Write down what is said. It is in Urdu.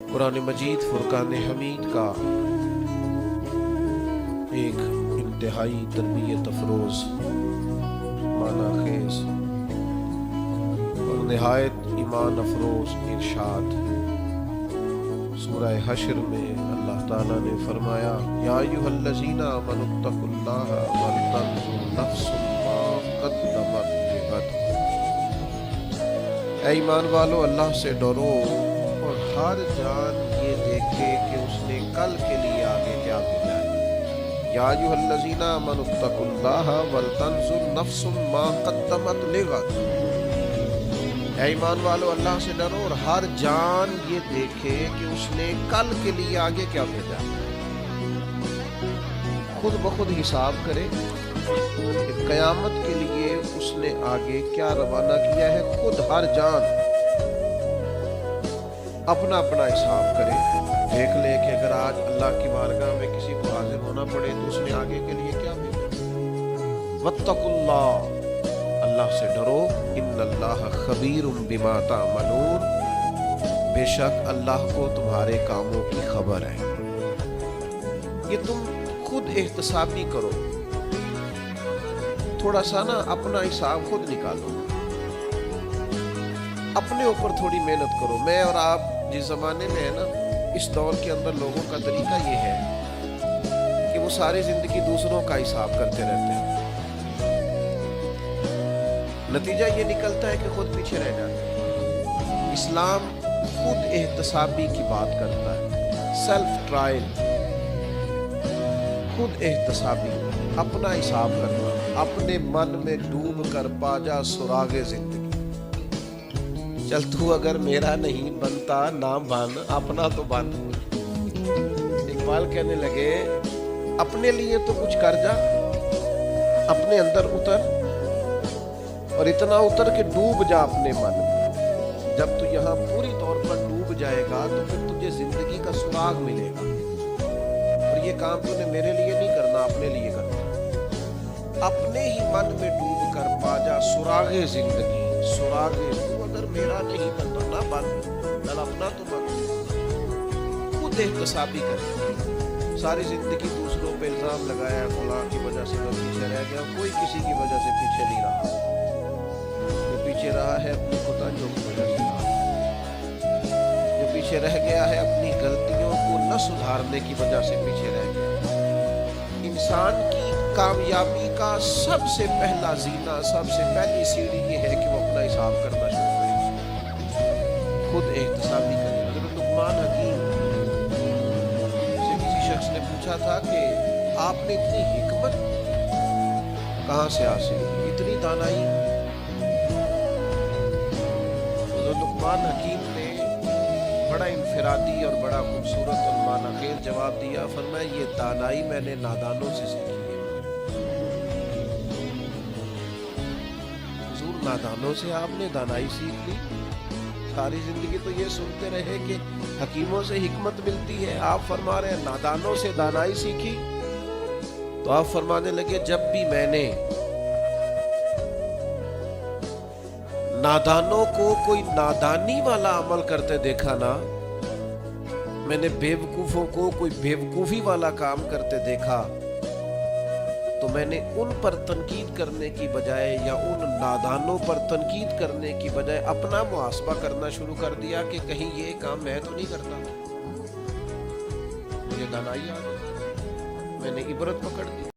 قرآن مجید فرقان حمید کا ایک انتہائی تربیت افروز، معنی خیز اور نہایت ایمان افروز ارشاد سورہ حشر میں اللہ تعالیٰ نے فرمایا، یا ایھا الذین آمنوا اتقوا اللہ ولتنظر نفس ما قدمت لغد۔ اے ایمان والو، اللہ سے ڈرو اور ہر جان یہ دیکھے کہ اس نے کل کے لیے آگے کیا بھیجا ہے۔ یا ایھا الذین آمنوا اتقوا اللہ ولتنظر نفس ما قدمت لغد۔ اے ایمان والو، اللہ سے ڈرو اور ہر جان یہ دیکھے کہ اس نے کل کے لیے آگے کیا بھیجا ہے۔ خود بخود حساب کرے کہ قیامت کے لیے اس نے آگے کیا روانہ کیا ہے۔ خود ہر جان اپنا اپنا حساب کرے، دیکھ لے کہ اگر آج اللہ کی بارگاہ میں کسی کو حاضر ہونا پڑے تو اس نے آگے کے لیے کیا بھیجا۔ واتقوا اللہ، اللہ سے ڈرو، ان اللہ خبیر بما تعملون، بے شک اللہ کو تمہارے کاموں کی خبر ہے۔ یہ تم خود احتسابی کرو، تھوڑا سا نا اپنا حساب خود نکالو، اپنے اوپر تھوڑی محنت کرو۔ میں اور آپ جس زمانے میں ہے نا، اس دور کے اندر لوگوں کا طریقہ یہ ہے کہ وہ ساری زندگی دوسروں کا حساب کرتے رہتے ہیں، نتیجہ یہ نکلتا ہے کہ خود پیچھے رہ جاتے ہیں۔ اسلام خود احتسابی کی بات کرتا ہے، سیلف ٹرائل، خود احتسابی، اپنا حساب کرنا، اپنے من میں ڈوب کر پا جا سراغ زندگی۔ چل تو اگر میرا نہیں بنتا نہ بن، اپنا تو بن۔ اقبال کہنے لگے، اپنے لیے تو کچھ کر جا، اپنے اندر اتر اور اتنا اتر کہ ڈوب جا اپنے من میں۔ جب تو یہاں پوری طور پر ڈوب جائے گا تو پھر تجھے زندگی کا سراغ ملے گا۔ اور یہ کام تو نے میرے لیے نہیں کرنا، اپنے لیے کرنا۔ اپنے ہی من میں ڈوب کر پا جا سراغ زندگی، سراغ تو اگر میرا نہیں بنتا نہ بن، چل اپنا تو بن۔ خود احتسابی کرے۔ ساری زندگی دوسروں پہ الزام لگایا، فلاں کی وجہ سے میں پیچھے رہ گیا۔ کوئی کسی کی وجہ سے پیچھے نہیں رہا، جو پیچھے رہا ہے اپنی کوتاہیوں کی وجہ سے رہا، جو پیچھے رہ گیا ہے اپنی غلطیوں کو نہ سدھارنے کی وجہ سے پیچھے رہ گیا۔ انسان کی کامیابی کا سب سے پہلا زینہ، سب سے پہلی سیڑھی یہ ہے کہ وہ اپنا حساب کرنا شروع کرے، خود احتسابی کرے۔ حضرت لقمان حکیم سے کسی شخص نے پوچھا تھا کہ آپ نے اتنی حکمت کہاں سے حاصل کی، اتنی دانائی؟ حضرت لقمان حکیم نے بڑا انفرادی اور بڑا خوبصورت اور معنی خیز جواب دیا، فرمایا یہ دانائی میں نے نادانوں سے سیکھی ہے۔ حضور، نادانوں سے آپ نے دانائی سیکھ لی؟ ساری زندگی تو یہ سنتے رہے کہ حکیموں سے حکمت ملتی ہے، آپ فرما رہے ہیں نادانوں سے دانائی سیکھی؟ تو آپ فرمانے لگے، جب بھی میں نے نادانوں کو کوئی نادانی والا عمل کرتے دیکھا نا، میں نے بیوقوفوں کو کوئی بیوقوفی والا کام کرتے دیکھا، تو میں نے ان پر تنقید کرنے کی بجائے یا ان نادانوں پر تنقید کرنے کی بجائے اپنا محاسبہ کرنا شروع کر دیا کہ کہیں یہ کام میں تو نہیں کرتا، مجھے دانائی آ گئی، میں نے عبرت پکڑ دی۔